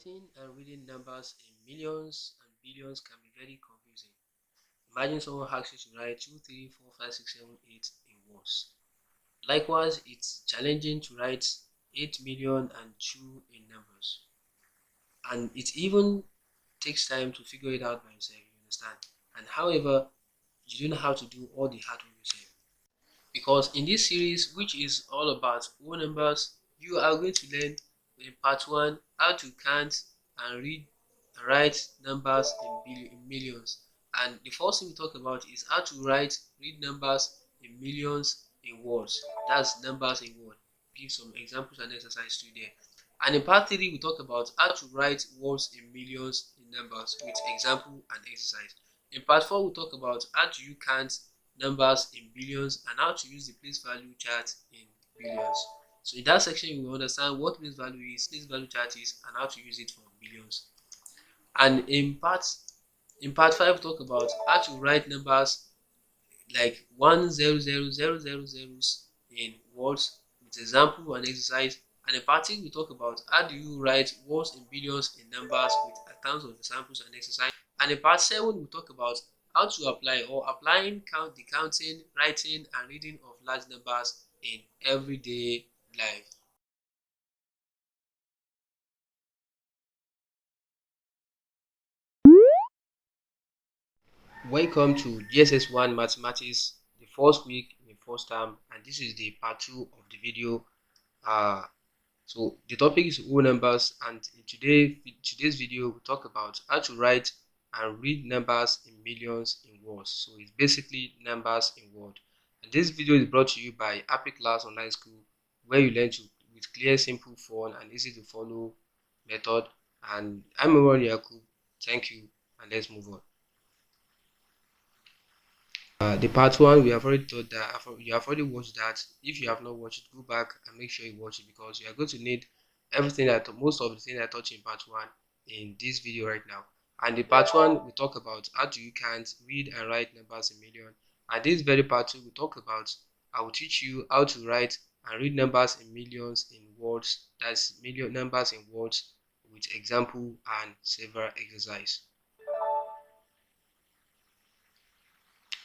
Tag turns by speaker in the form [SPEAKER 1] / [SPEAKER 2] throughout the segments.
[SPEAKER 1] Writing and reading numbers in millions and billions can be very confusing. Imagine someone asks you to write 2, 3, 4, 5, 6, 7, 8 in words. Likewise, it's challenging to write 8 million and 2 in numbers. And it even takes time to figure it out by yourself, you understand? And however, you don't have to do all the hard work yourself. Because in this series, which is all about whole numbers, you are going to learn in part 1 how to count and read and write numbers in millions. And the first thing we talk about is how to read numbers in millions in words. That's numbers in words. Give some examples and exercise to there. And in part 3, we talk about how to write words in millions in numbers with example and exercise. In part 4, we talk about how do you count numbers in billions and how to use the place value chart in billions. So in that section, you will understand what place value chart is, and how to use it for billions. And in part 5, we talk about how to write numbers like 100,000 in words with example and exercise. And in part 6, we talk about how do you write words in billions in numbers with tons of examples and exercise. And in part 7, we talk about how to applying the counting, writing, and reading of large numbers in everyday life. Welcome to GSS 1 Mathematics, the first week in the first term, and this is the part 2 of the video. So the topic is whole numbers, and in today's video we talk about how to write and read numbers in millions in words. So it's basically numbers in word. And this video is brought to you by Happy Class Online School, where you learn to with clear, simple, fun, and easy to follow method. And I'm Imran Yakub. Thank you, and let's move on. The part 1, we have already taught that. You have already watched that. If you have not watched it, go back and make sure you watch it, because you are going to need everything most of the things I taught you in part 1 in this video right now. And the part 1, we talk about how do you count, read, and write numbers in million. And this very part 2, we talk about I will teach you how to write and read numbers in millions in words. That's million numbers in words with example and several exercise.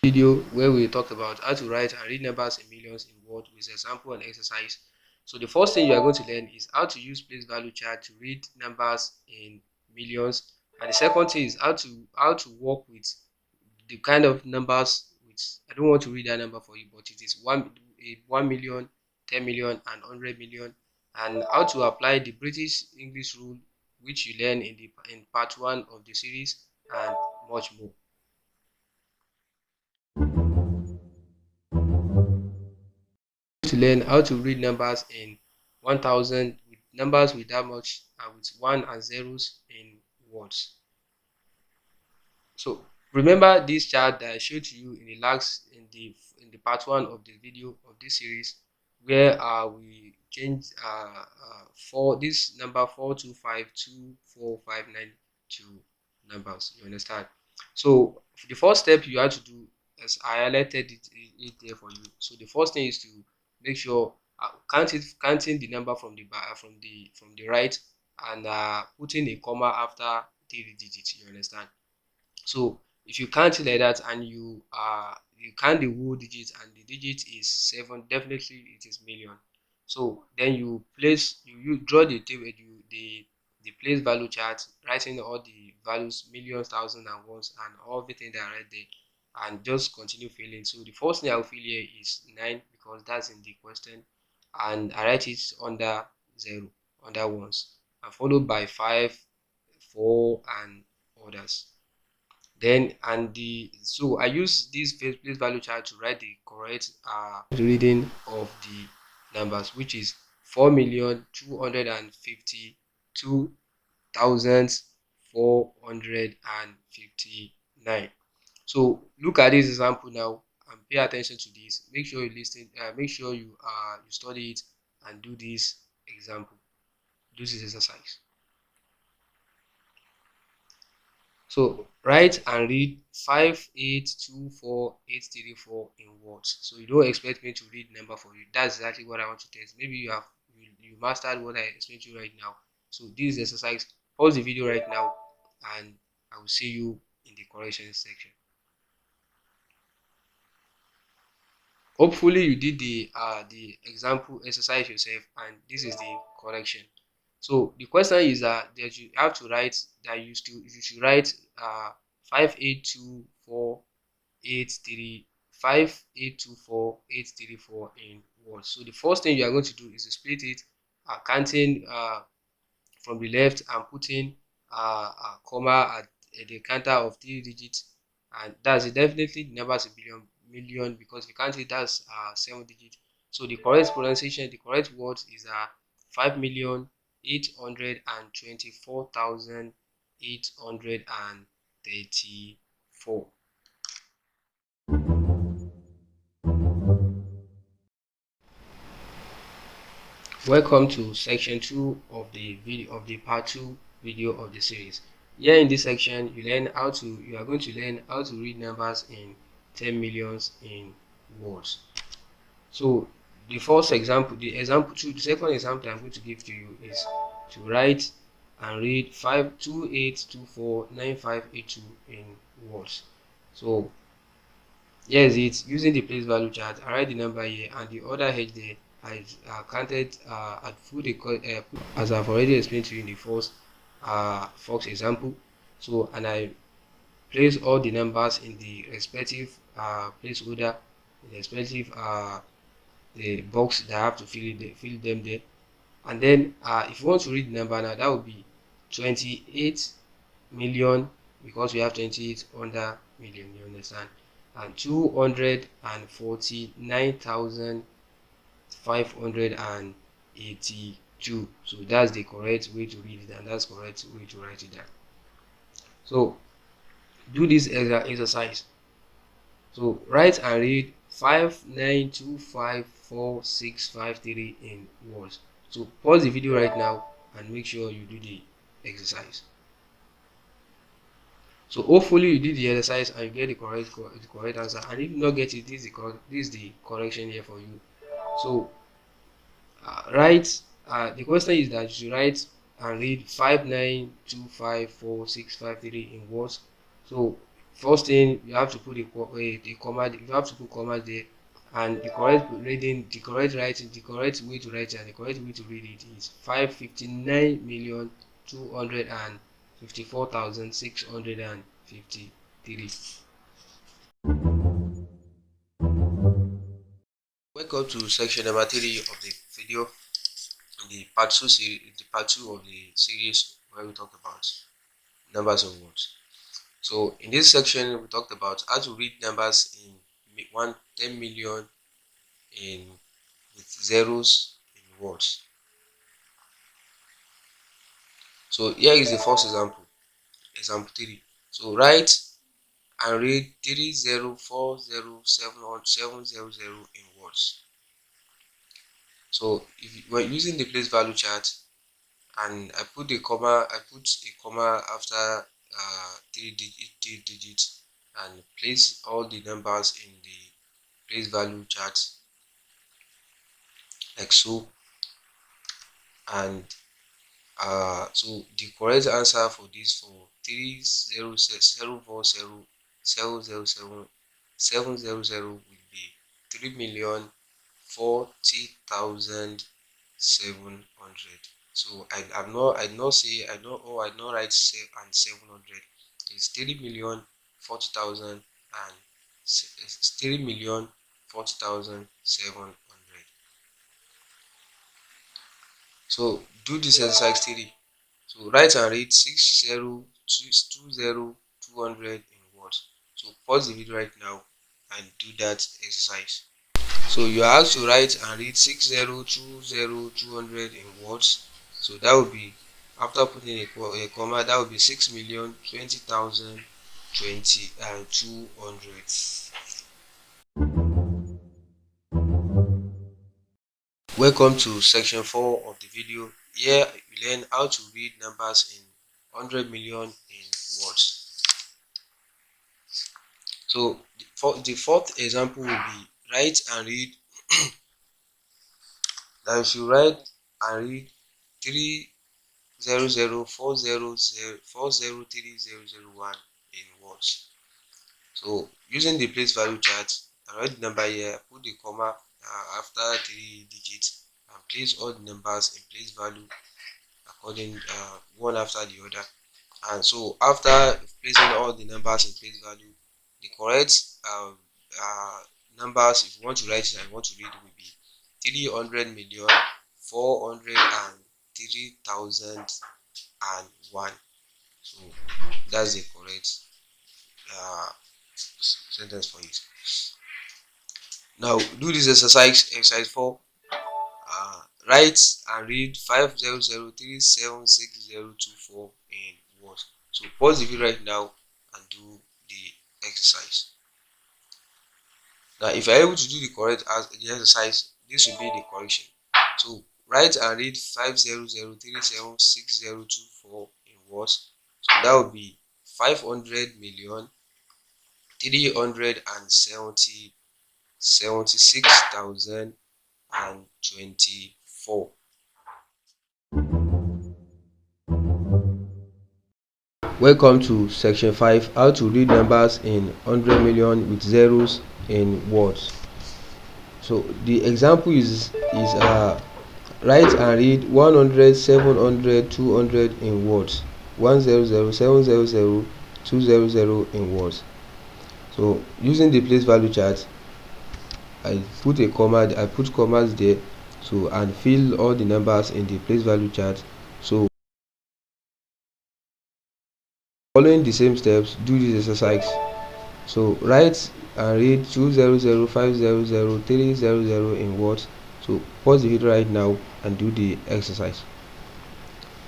[SPEAKER 1] Video where we talk about how to write and read numbers in millions in word with example and exercise. So the first thing you are going to learn is how to use place value chart to read numbers in millions, and the second thing is how to work with the kind of numbers with, I don't want to read that number for you, but it is 1 million, 10 million, and 100 million, and how to apply the British English rule, which you learn in part 1 of the series, and much more. To learn how to read numbers in 1000 with numbers with that much with 1 and zeros in words. So remember this chart that I showed to you in the part 1 of the video of this series, where we changed for this number 4252459 to numbers. You understand? So the first step you have to do, as I highlighted it there for you. So the first thing is to make sure counting the number from the right, and putting a comma after 3 digits. You understand? So if you count it like that, and you count the whole digits and the digit is 7, definitely it is million. So then you draw the table, the place value chart, writing all the values, millions, thousands, and ones, and everything that are right there, and just continue filling. So the first thing I will fill here is 9, because that's in the question, and I write it under 0, under ones, and followed by 5, 4, and others. Then so I use this place value chart to write the correct reading of the numbers, which is 4,252,459. So look at this example now and pay attention to this. Make sure you listen. Make sure you study it and do this example. Do this exercise. So write and read 5824834 in words. So you don't expect me to read number for you. That's exactly what I want to test. Maybe you mastered what I explained to you right now. So this exercise, pause the video right now and I will see you in the correction section. Hopefully you did the example exercise yourself and this is the correction. So the question is that you have to write that you should write 582483 in words. So the first thing you are going to do is to split it, counting from the left and putting a comma at the counter of 3 digits, and that's it. Definitely the number is a million because if you can't say that's 7 digits. So the correct pronunciation, the correct word is 5,824,834. Welcome to section 2 of the part 2 video of the series. Here in this section you are going to learn how to read numbers in 10 millions in words. So the first example, the second example I'm going to give to you is to write and read 528249582 in words. So yes, it's using the place value chart. I write the number here and the other edge there I counted as I've already explained to you in the first Fox example. So and I place all the numbers in the respective placeholder, in the respective the box that I have to fill them there. And then if you want to read the number now, that would be 28 million, because we have 28 under million, you understand, and 249,582. So that's the correct way to read it and that's the correct way to write it down. So do this exercise. So write and read 59254,653 in words. So pause the video right now and make sure you do the exercise. So hopefully you did the exercise and you get the correct answer, and if you not get it, this is the correction here for you. So write the question is that you should write and read 59254,653 in words. So first thing you have to put a comma, you have to put comma there, and the correct reading, the correct writing, the correct way to write it and the correct way to read it is 559,254,653. Welcome to section number 3 of the video, the part 2 of the series where we talk about numbers of words. So in this section we talked about how to read numbers in 10 million with zeros in words. So here is the first example 3. So write and read 30407700 in words. So if you were using the place value chart and I put a comma after 3 digits and place all the numbers in the place value chart like so, and so the correct answer for this for 30407700 will be 3,040,700. So I not write 700. It's 3,040,000 and 3,040,700. So do this exercise 3. So write and read 6020200 in words. So pause the video right now and do that exercise. So you are asked to write and read 6020200 in words. So that would be, after putting a comma, that would be 6,020,200. Welcome to section 4 of the video. Here you learn how to read numbers in 100 million in words. So the fourth example will be write and read that you should write and read 004004030001 in words. So using the place value chart, I write the number here, put the comma after 3 digits, and place all the numbers in place value according one after the other. And so after placing all the numbers in place value, the correct numbers, if you want to write it and you want to read, will be 300,403,001. So that's the correct uh, sentence for it. Now do this exercise 4. Write and read 500376024 in words. So pause the video right now and do the exercise. Now if you're able to do the correct the exercise, this will be the correction. So write and read 500376024 in words. So that would be 500,376,024. Welcome to section 5, how to read numbers in 100 million with zeros in words. So the example is write and read 100, 700, 200 in words, 100, 700, 200 in words. So using the place value chart, I put commas there, so and fill all the numbers in the place value chart. So following the same steps, do this exercise. So write and read 200, 500, 300 in words. So pause the video right now and do the exercise.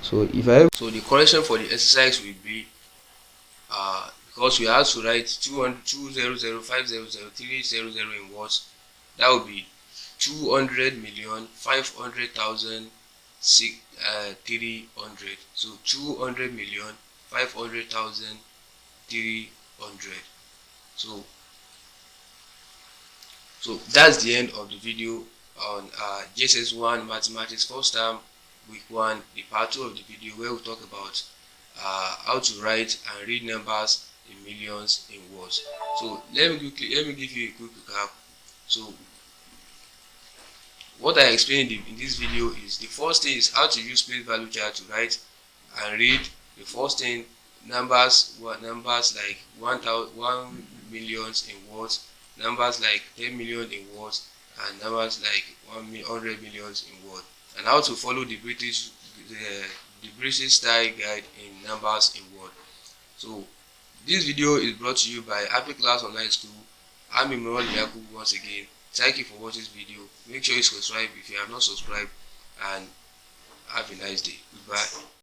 [SPEAKER 1] So the correction for the exercise will be because we have to write 200, 500, 300 in words, that would be 200,500,300. So 200,500,300. So that's the end of the video on JSS1 Mathematics First Term Week 1, the part 2 of the video, where we talk about how to write and read numbers in millions in words. So let me give you a quick recap. So what I explained in this video is, the first thing is how to use place value chart to write and read. The first thing, numbers like 1 million in words, numbers like 10 million in words, and numbers like 100 million in words, and how to follow the British style guide in numbers in words. So this video is brought to you by Happy Class Online School. I'm Imran Yakub once again. Thank you for watching this video. Make sure you subscribe if you have not subscribed, and have a nice day. Goodbye.